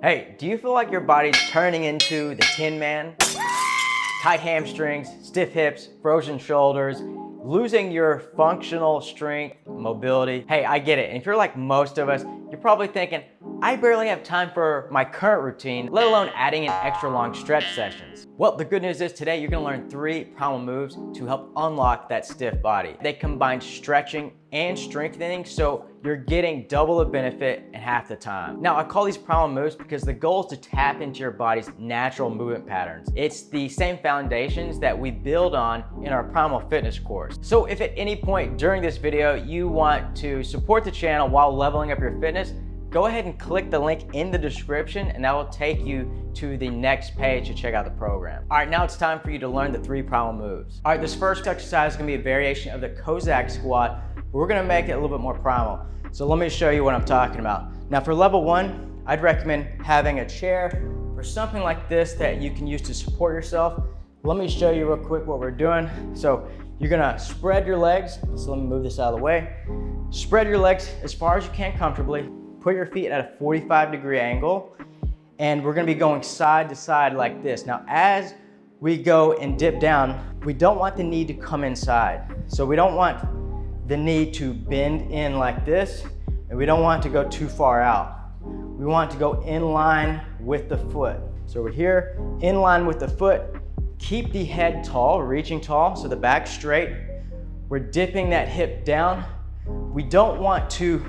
Hey, do you feel like your body's turning into the Tin Man? Tight hamstrings, stiff hips, frozen shoulders, losing your functional strength, mobility. Hey, I get it. And if you're like most of us, you're probably thinking, I barely have time for my current routine, let alone adding in extra long stretch sessions. Well, the good news is today you're gonna learn 3 Primal Moves to help unlock that stiff body. They combine stretching and strengthening, so you're getting double the benefit in half the time. Now, I call these Primal Moves because the goal is to tap into your body's natural movement patterns. It's the same foundations that we build on in our Primal Fitness course. So if at any point during this video you want to support the channel while leveling up your fitness, go ahead and click the link in the description and that will take you to the next page to check out the program. All right, now it's time for you to learn the 3 Primal Moves. All right, this first exercise is gonna be a variation of the cossack squat, but we're gonna make it a little bit more primal. So let me show you what I'm talking about. Now for level 1, I'd recommend having a chair or something like this that you can use to support yourself. Let me show you real quick what we're doing. So you're gonna spread your legs. So let me move this out of the way. Spread your legs as far as you can comfortably. Put your feet at a 45-degree angle, and we're gonna be going side to side like this. Now, as we go and dip down, we don't want the knee to come inside. So we don't want the knee to bend in like this, and we don't want it to go too far out. We want it to go in line with the foot. So we're here, in line with the foot. Keep the head tall, reaching tall, so the back straight. We're dipping that hip down. We don't want to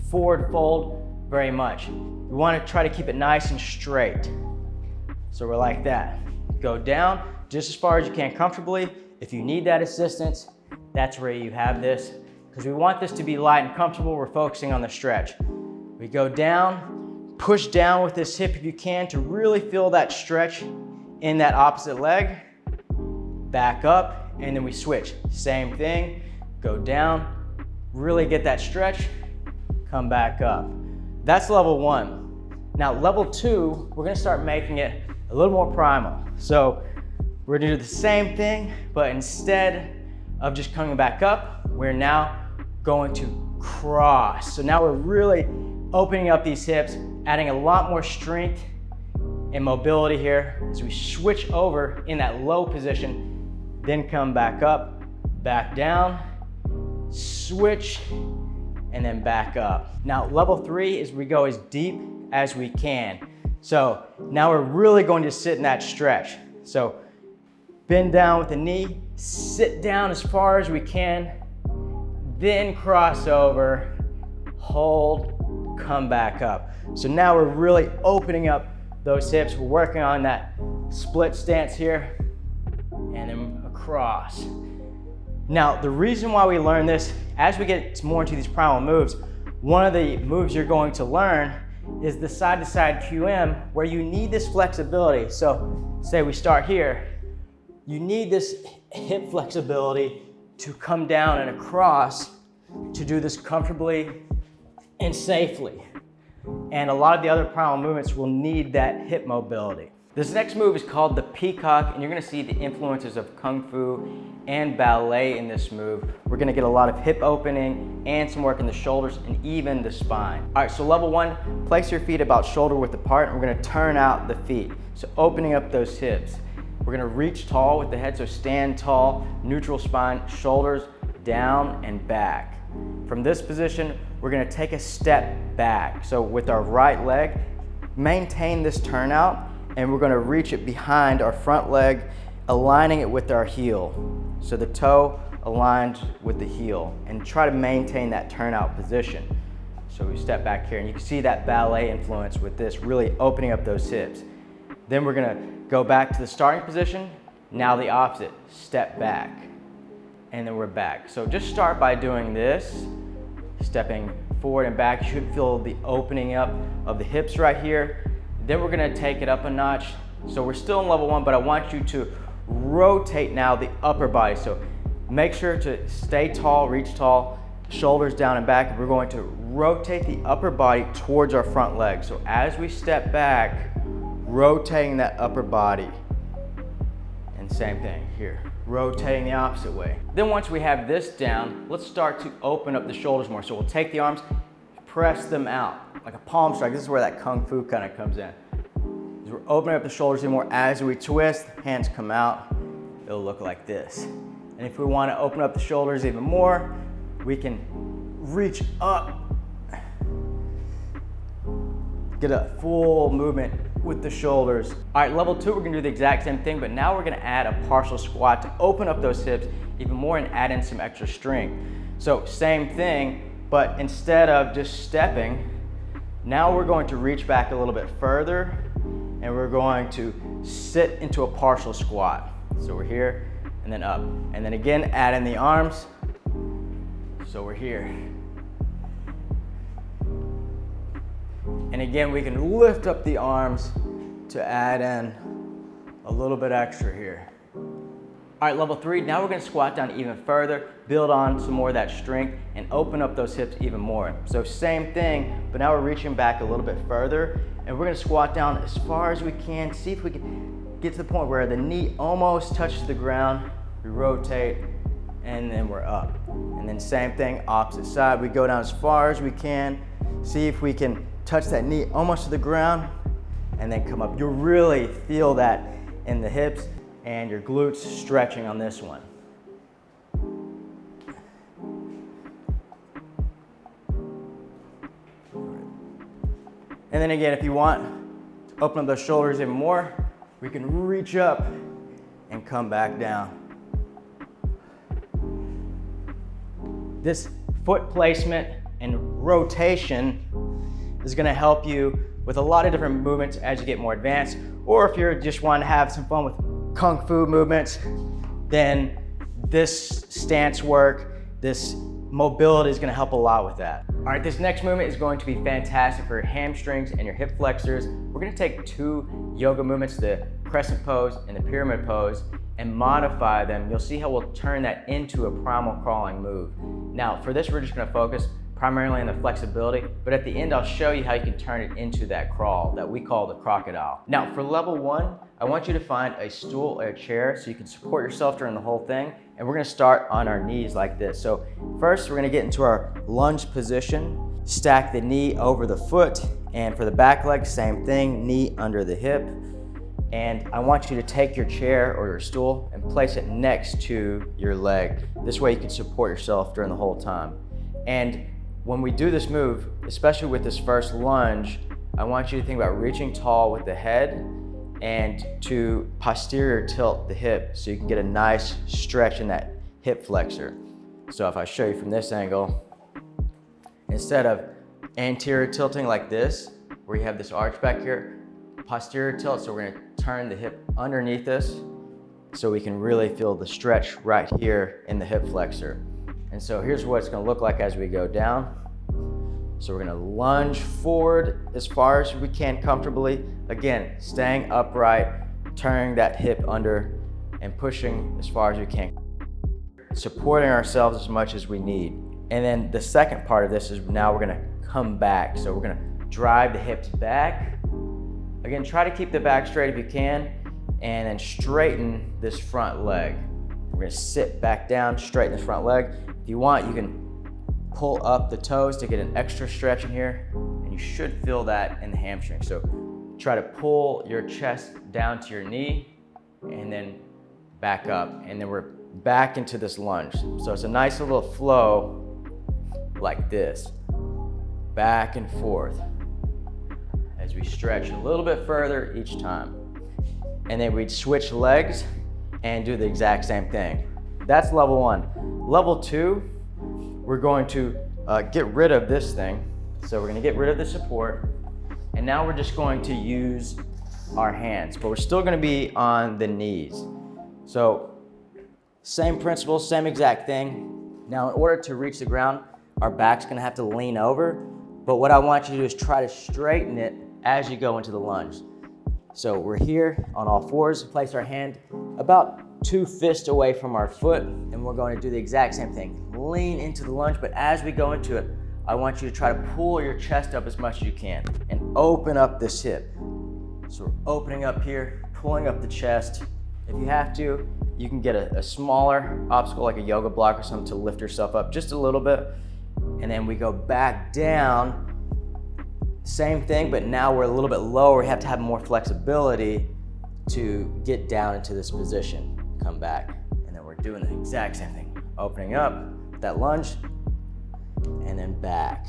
forward fold very much. We want to try to keep it nice and straight. So we're like that. Go down just as far as you can comfortably. If you need that assistance, that's where you have this. Because we want this to be light and comfortable, we're focusing on the stretch. We go down, push down with this hip if you can to really feel that stretch in that opposite leg. Back up, and then we switch. Same thing, go down, really get that stretch, come back up. That's level 1. Now level 2, we're gonna start making it a little more primal. So we're gonna do the same thing, but instead of just coming back up, we're now going to cross. So now we're really opening up these hips, adding a lot more strength and mobility here as we switch over in that low position, then come back up, back down, switch, and then back up. Now level 3 is we go as deep as we can. So now we're really going to sit in that stretch. So bend down with the knee, sit down as far as we can, then cross over, hold, come back up. So now we're really opening up those hips. We're working on that split stance here, and then across. Now, the reason why we learn this, as we get more into these primal moves, one of the moves you're going to learn is the side-to-side QM, where you need this flexibility. So say we start here, you need this hip flexibility to come down and across to do this comfortably and safely. And a lot of the other primal movements will need that hip mobility. This next move is called the Peacock, and you're gonna see the influences of Kung Fu and ballet in this move. We're gonna get a lot of hip opening and some work in the shoulders and even the spine. All right, so level 1, place your feet about shoulder width apart, and we're gonna turn out the feet. So opening up those hips. We're gonna reach tall with the head, so stand tall, neutral spine, shoulders down and back. From this position, we're gonna take a step back. So with our right leg, maintain this turnout, and we're gonna reach it behind our front leg, aligning it with our heel. So the toe aligned with the heel, and try to maintain that turnout position. So we step back here, and you can see that ballet influence with this, really opening up those hips. Then we're gonna go back to the starting position, now the opposite, step back, and then we're back. So just start by doing this, stepping forward and back. You should feel the opening up of the hips right here. Then we're gonna take it up a notch. So we're still in level 1, but I want you to rotate now the upper body. So make sure to stay tall, reach tall, shoulders down and back. We're going to rotate the upper body towards our front leg. So as we step back, rotating that upper body. And same thing here, rotating the opposite way. Then once we have this down, let's start to open up the shoulders more. So we'll take the arms, press them out like a palm strike. This is where that kung fu kind of comes in. As we're opening up the shoulders even more, as we twist, hands come out, it'll look like this. And if we want to open up the shoulders even more, we can reach up, get a full movement with the shoulders. All right, level 2, we're gonna do the exact same thing, but now we're gonna add a partial squat to open up those hips even more and add in some extra strength. So same thing, but instead of just stepping, now we're going to reach back a little bit further and we're going to sit into a partial squat. So we're here and then up. And then again, add in the arms. So we're here. And again, we can lift up the arms to add in a little bit extra here. All right, level 3, now we're gonna squat down even further, build on some more of that strength, and open up those hips even more. So same thing, but now we're reaching back a little bit further, and we're gonna squat down as far as we can. See if we can get to the point where the knee almost touches the ground. We rotate, and then we're up. And then same thing, opposite side. We go down as far as we can. See if we can touch that knee almost to the ground, and then come up. You'll really feel that in the hips and your glutes stretching on this one. And then again, if you want to open up those shoulders even more, we can reach up and come back down. This foot placement and rotation is gonna help you with a lot of different movements as you get more advanced, or if you're just wanting to have some fun with kung fu movements, then this stance work, this mobility is gonna help a lot with that. All right, this next movement is going to be fantastic for your hamstrings and your hip flexors. We're gonna take 2 yoga movements, the crescent pose and the pyramid pose, and modify them. You'll see how we'll turn that into a primal crawling move. Now, for this, we're just gonna focus primarily on the flexibility, but at the end, I'll show you how you can turn it into that crawl that we call the crocodile. Now, for level 1, I want you to find a stool or a chair so you can support yourself during the whole thing, and we're gonna start on our knees like this. So first, we're gonna get into our lunge position, stack the knee over the foot, and for the back leg, same thing, knee under the hip. And I want you to take your chair or your stool and place it next to your leg. This way you can support yourself during the whole time. And when we do this move, especially with this first lunge, I want you to think about reaching tall with the head and to posterior tilt the hip so you can get a nice stretch in that hip flexor. So if I show you from this angle, instead of anterior tilting like this, where you have this arch back here, posterior tilt, so we're gonna turn the hip underneath us so we can really feel the stretch right here in the hip flexor. And so here's what it's gonna look like as we go down. So we're gonna lunge forward as far as we can comfortably. Again, staying upright, turning that hip under and pushing as far as we can. Supporting ourselves as much as we need. And then the second part of this is now we're gonna come back. So we're gonna drive the hips back. Again, try to keep the back straight if you can, and then straighten this front leg. We're gonna sit back down, straighten this front leg. If you want, you can pull up the toes to get an extra stretch in here, and you should feel that in the hamstring. So try to pull your chest down to your knee, and then back up, and then we're back into this lunge. So it's a nice little flow like this, back and forth, as we stretch a little bit further each time. And then we'd switch legs and do the exact same thing. That's level 1. Level 2, we're going to get rid of this thing. So we're gonna get rid of the support, and now we're just going to use our hands, but we're still gonna be on the knees. So same principle, same exact thing. Now in order to reach the ground, our back's gonna have to lean over, but what I want you to do is try to straighten it as you go into the lunge. So we're here on all fours, place our hand about 2 fists away from our foot, and we're going to do the exact same thing. Lean into the lunge, but as we go into it, I want you to try to pull your chest up as much as you can and open up this hip. So we're opening up here, pulling up the chest. If you have to, you can get a smaller obstacle like a yoga block or something to lift yourself up just a little bit. And then we go back down Same thing, but now we're a little bit lower. We have to have more flexibility to get down into this position. Come back, and then we're doing the exact same thing. Opening up, that lunge, and then back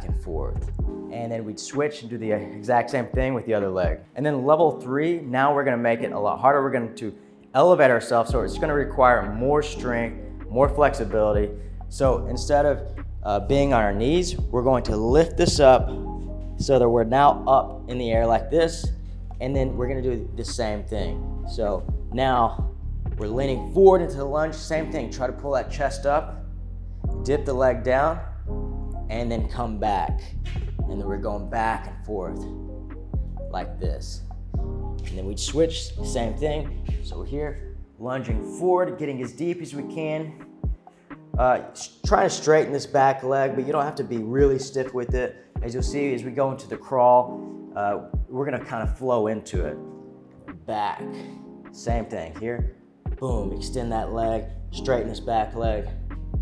and forth. And then we'd switch and do the exact same thing with the other leg. And then level 3, now we're gonna make it a lot harder. We're going to elevate ourselves, so it's gonna require more strength, more flexibility. So instead of being on our knees, we're going to lift this up so that we're now up in the air like this, and then we're gonna do the same thing. So now we're leaning forward into the lunge, same thing. Try to pull that chest up, dip the leg down, and then come back. And then we're going back and forth like this. And then we'd switch, same thing. So we're here, lunging forward, getting as deep as we can. Trying to straighten this back leg, but you don't have to be really stiff with it. As you'll see, as we go into the crawl, we're gonna kind of flow into it. Back, same thing here. Boom, extend that leg, straighten this back leg,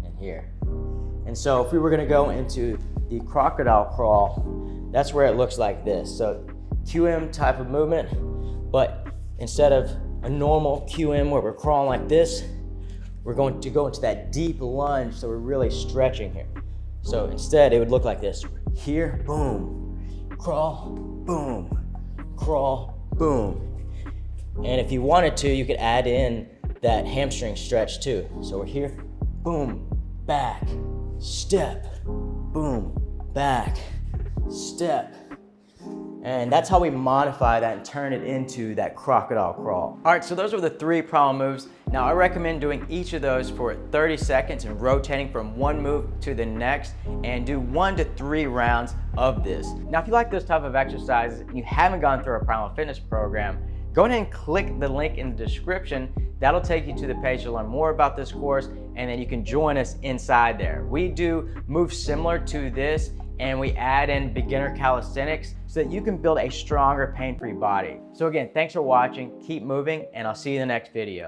and here. And so if we were gonna go into the crocodile crawl, that's where it looks like this. So QM type of movement, but instead of a normal QM where we're crawling like this, we're going to go into that deep lunge, so we're really stretching here. So instead, it would look like this. Here, boom, crawl, boom, crawl, boom. And if you wanted to, you could add in that hamstring stretch too. So we're here, boom, back, step, boom, back, step. And that's how we modify that and turn it into that crocodile crawl. All right, so those were the 3 Primal Moves. Now I recommend doing each of those for 30 seconds and rotating from one move to the next, and do 1 to 3 rounds of this. Now, if you like this type of exercises and you haven't gone through a Primal Fitness program, go ahead and click the link in the description. That'll take you to the page to learn more about this course, and then you can join us inside there. We do moves similar to this, and we add in beginner calisthenics so that you can build a stronger, pain-free body. So again, thanks for watching, keep moving, and I'll see you in the next video.